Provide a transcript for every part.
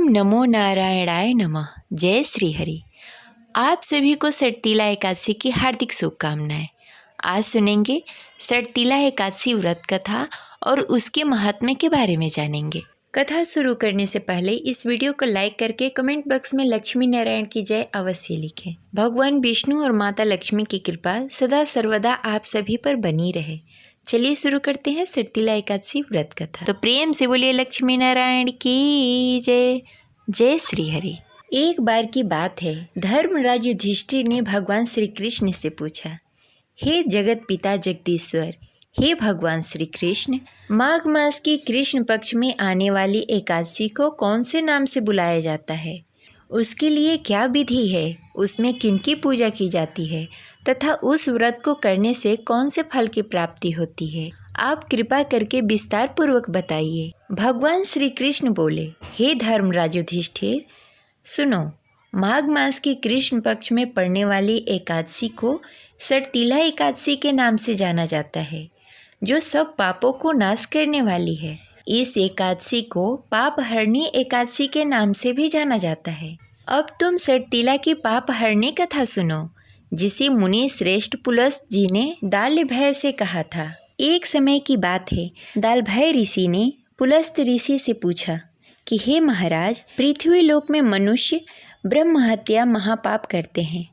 नमो नारायणाय नमः। जय श्री हरि। आप सभी को सटतीला एकादशी की हार्दिक शुभकामनाएं। आज सुनेंगे सटतीला एकादशी व्रत कथा और उसके महात्म्य के बारे में जानेंगे। कथा शुरू करने से पहले इस वीडियो को लाइक करके कमेंट बॉक्स में लक्ष्मी नारायण की जय अवश्य लिखें। भगवान विष्णु और माता लक्ष्मी की कृपा सदा सर्वदा आप सभी पर बनी रहे। चलिए शुरू करते हैं सटतीला एकादशी व्रत कथा। तो प्रेम से बोलिए लक्ष्मी नारायण की जय। जय श्री हरि। एक बार की बात है, धर्मराज युधिष्ठिर ने भगवान श्री कृष्ण से पूछा, हे जगत पिता जगदीश्वर, हे भगवान श्री कृष्ण, माघ मास की कृष्ण पक्ष में आने वाली एकादशी को कौन से नाम से बुलाया जाता है? उसके लिए क्या विधि है? उसमें किनकी पूजा की जाती है तथा उस व्रत को करने से कौन से फल की प्राप्ति होती है? आप कृपा करके विस्तार पूर्वक बताइए। भगवान श्री कृष्ण बोले, हे धर्मराज युधिष्ठिर, सुनो, माघ मास की कृष्ण पक्ष में पड़ने वाली एकादशी को सटतीला एकादशी के नाम से जाना जाता है, जो सब पापों को नाश करने वाली है। इस एकादशी को पाप हरणी एकादशी के नाम से भी जाना जाता है। अब तुम सटतीला की पाप हरणी कथा सुनो, जिसे मुनि श्रेष्ठ पुलस्त जी ने दाल्भय से कहा था। एक समय की बात है, दाल्भय ऋषि ने पुलस्त ऋषि से पूछा कि हे महाराज, पृथ्वी लोक में मनुष्य ब्रह्म हत्या महापाप करते हैं,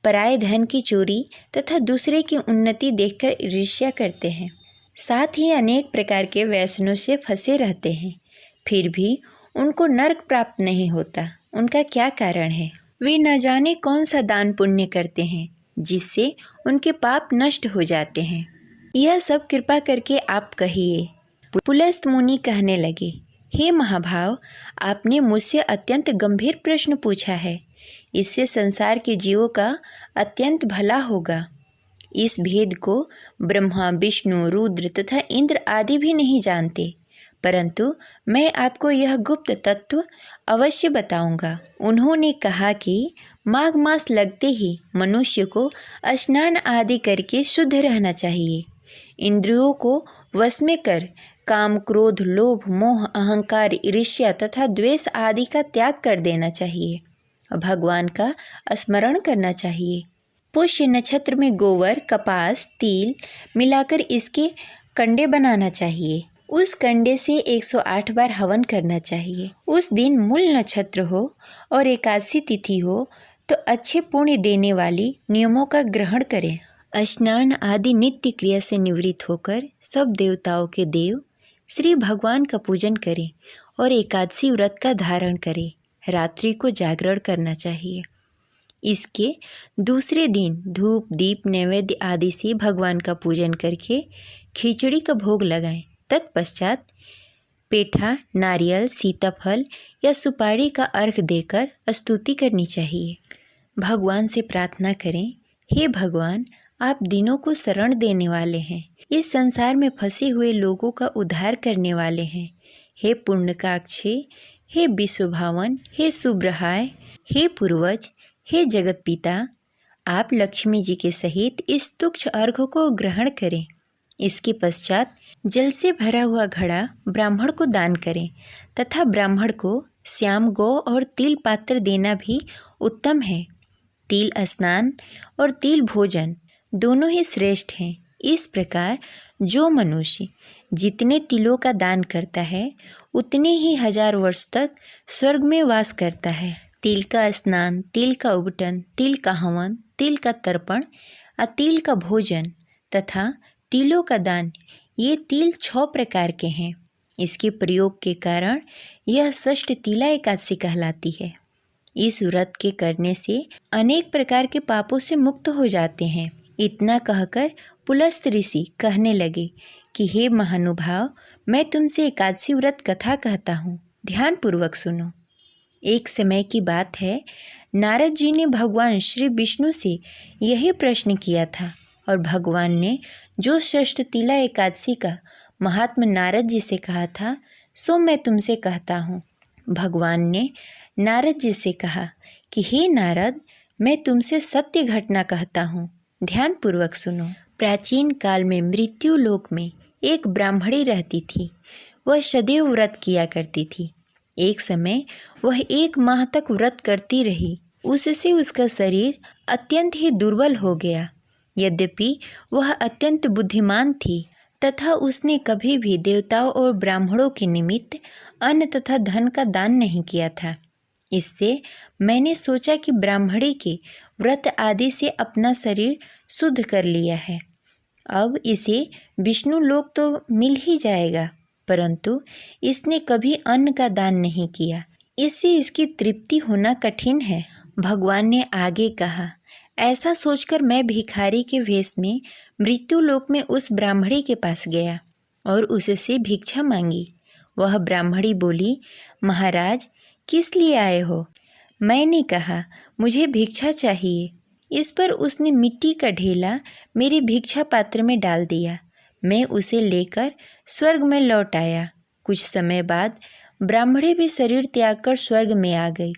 पराये धन की चोरी तथा दूसरे की उन्नति देखकर ईर्ष्या करते हैं, साथ ही अनेक प्रकार के व्यसनों से फंसे रहते हैं, फिर भी उनको नरक प्राप्त नहीं होता। उनका क्या कारण है? वे न जाने कौन सा दान पुण्य करते हैं जिससे उनके पाप नष्ट हो जाते हैं। यह सब कृपा करके आप कहिए। पुलस्त मुनि कहने लगे, हे महाभाव, आपने मुझसे अत्यंत गंभीर प्रश्न पूछा है। इससे संसार के जीवों का अत्यंत भला होगा। इस भेद को ब्रह्मा, विष्णु, रुद्र तथा इंद्र आदि भी नहीं जानते, परंतु मैं आपको यह गुप्त तत्व अवश्य बताऊंगा। उन्होंने कहा कि माघ मास लगते ही मनुष्य को स्नान आदि करके शुद्ध रहना चाहिए। इंद्रियों को वश में कर काम, क्रोध, लोभ, मोह, अहंकार, ईर्ष्या तथा द्वेष आदि का त्याग कर देना चाहिए। भगवान का स्मरण करना चाहिए। पुष्य नक्षत्र में गोबर, कपास, तिल मिलाकर इसके कंडे बनाना चाहिए। उस कंडे से 108 बार हवन करना चाहिए। उस दिन मूल नक्षत्र हो और एकादशी तिथि हो तो अच्छे पुण्य देने वाली नियमों का ग्रहण करें। स्नान आदि नित्य क्रिया से निवृत्त होकर सब देवताओं के देव श्री भगवान का पूजन करें और एकादशी व्रत का धारण करें। रात्रि को जागरण करना चाहिए। इसके दूसरे दिन धूप, दीप, नैवेद्य आदि से भगवान का पूजन करके खिचड़ी का भोग लगाएं। तत्पश्चात पेठा, नारियल, सीताफल या सुपारी का अर्घ देकर स्तुति करनी चाहिए। भगवान से प्रार्थना करें, हे भगवान, आप दिनों को शरण देने वाले हैं, इस संसार में फंसे हुए लोगों का उद्धार करने वाले हैं। हे पुण्यकाक्षे, हे विश्वभावन, हे सुब्रहाय, हे पूर्वज, हे जगत पिता, आप लक्ष्मी जी के सहित इस तुच्छ अर्घ को ग्रहण करें। इसके पश्चात जल से भरा हुआ घड़ा ब्राह्मण को दान करें तथा ब्राह्मण को श्याम गौ और तिल पात्र देना भी उत्तम है। तिल स्नान और तिल भोजन दोनों ही श्रेष्ठ हैं। इस प्रकार जो मनुष्य जितने तिलों का दान करता है उतने ही 1000 वर्ष तक स्वर्ग में वास करता है। तिल का स्नान, तिल का उबटन, तिल का हवन, तिल का तर्पण, तिल का भोजन तथा तिलों का दान, ये तिल 6 प्रकार के हैं। इसके प्रयोग के कारण यह सटतीला एकादशी कहलाती है। इस व्रत के करने से अनेक प्रकार के पापों से मुक्त हो जाते हैं। इतना कहकर पुलस्त ऋषि कहने लगे कि हे महानुभाव, मैं तुमसे एकादशी व्रत कथा कहता हूँ, ध्यान पूर्वक सुनो। एक समय की बात है, नारद जी ने भगवान श्री विष्णु से यही प्रश्न किया था और भगवान ने जो सटतीला एकादशी का महात्म्य नारद जी से कहा था, सो मैं तुमसे कहता हूँ। भगवान ने नारद जी से कहा कि हे नारद, मैं तुमसे सत्य घटना कहता हूँ, ध्यान पूर्वक सुनो। प्राचीन काल में मृत्यु लोक में एक ब्राह्मणी रहती थी। वह सदैव व्रत किया करती थी। एक समय वह 1 माह तक व्रत करती रही। उससे उसका शरीर अत्यंत ही दुर्बल हो गया। यद्यपि वह अत्यंत बुद्धिमान थी तथा उसने कभी भी देवताओं और ब्राह्मणों के निमित्त अन्न तथा धन का दान नहीं किया था। इससे मैंने सोचा कि ब्राह्मणी के व्रत आदि से अपना शरीर शुद्ध कर लिया है, अब इसे विष्णु लोक तो मिल ही जाएगा, परंतु इसने कभी अन्न का दान नहीं किया, इससे इसकी तृप्ति होना कठिन है। भगवान ने आगे कहा, ऐसा सोचकर मैं भिखारी के वेश में मृत्यु लोक में उस ब्राह्मणी के पास गया और उससे भिक्षा मांगी। वह ब्राह्मणी बोली, महाराज किस लिए आए हो? मैंने कहा, मुझे भिक्षा चाहिए। इस पर उसने मिट्टी का ढेला मेरे भिक्षा पात्र में डाल दिया। मैं उसे लेकर स्वर्ग में लौट आया। कुछ समय बाद ब्राह्मणी भी शरीर त्याग कर स्वर्ग में आ गई।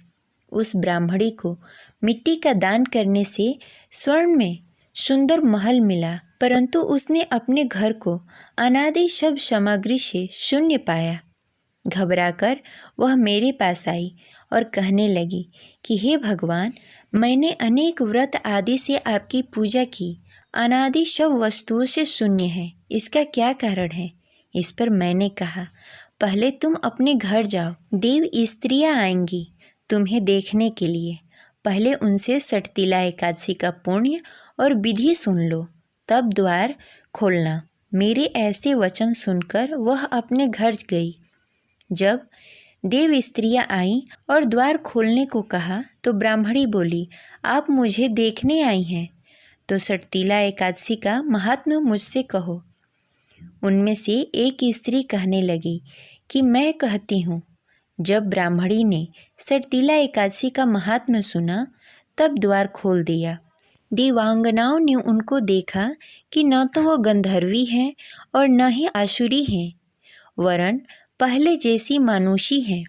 उस ब्राह्मणी को मिट्टी का दान करने से स्वर्ण में सुंदर महल मिला, परंतु उसने अपने घर को अनादि सब सामग्री से शून्य पाया। घबराकर वह मेरे पास आई और कहने लगी कि हे भगवान, मैंने अनेक व्रत आदि से आपकी पूजा की, अनादि सब वस्तुओं से शून्य है, इसका क्या कारण है? इस पर मैंने कहा, पहले तुम अपने घर जाओ, देव स्त्रियाँ आएंगी तुम्हें देखने के लिए। पहले उनसे षटतिला एकादशी का पुण्य और विधि सुन लो, तब द्वार खोलना। मेरे ऐसे वचन सुनकर वह अपने घर गई। जब देव स्त्रियाँ आईं और द्वार खोलने को कहा तो ब्राह्मणी बोली, आप मुझे देखने आई हैं तो षटतिला एकादशी का महात्म्य मुझसे कहो। उनमें से एक स्त्री कहने लगी कि मैं कहती हूँ। जब ब्राह्मणी ने षटतिला एकादशी का महात्म्य सुना तब द्वार खोल दिया। देवांगनाओं ने उनको देखा कि न तो वह गंधर्वी हैं और न ही आसुरी हैं, वरन पहले जैसी मानुषी हैं।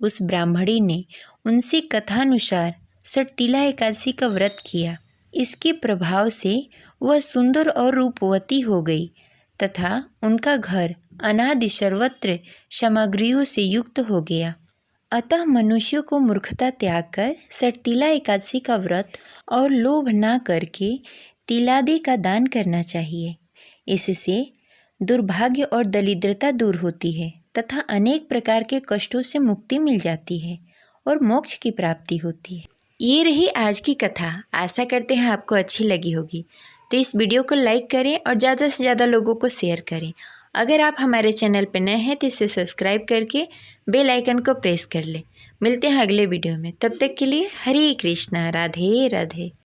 उस ब्राह्मणी ने उनसे कथानुसार षटतिला एकादशी का व्रत किया। इसके प्रभाव से वह सुंदर और रूपवती हो गई तथा उनका घर अनादि सर्वत्र सामग्रियों से युक्त हो गया। अतः मनुष्यों को मूर्खता त्याग कर षटतिला एकादशी का व्रत और लोभ ना करके तिलादि का दान करना चाहिए। इससे दुर्भाग्य और दरिद्रता दूर होती है तथा अनेक प्रकार के कष्टों से मुक्ति मिल जाती है और मोक्ष की प्राप्ति होती है। ये रही आज की कथा। आशा करते हैं आपको अच्छी लगी होगी। तो इस वीडियो को लाइक करें और ज़्यादा से ज़्यादा लोगों को शेयर करें। अगर आप हमारे चैनल पर नए हैं तो इसे सब्सक्राइब करके बेल आइकन को प्रेस कर लें। मिलते हैं अगले वीडियो में, तब तक के लिए हरे कृष्णा, राधे राधे।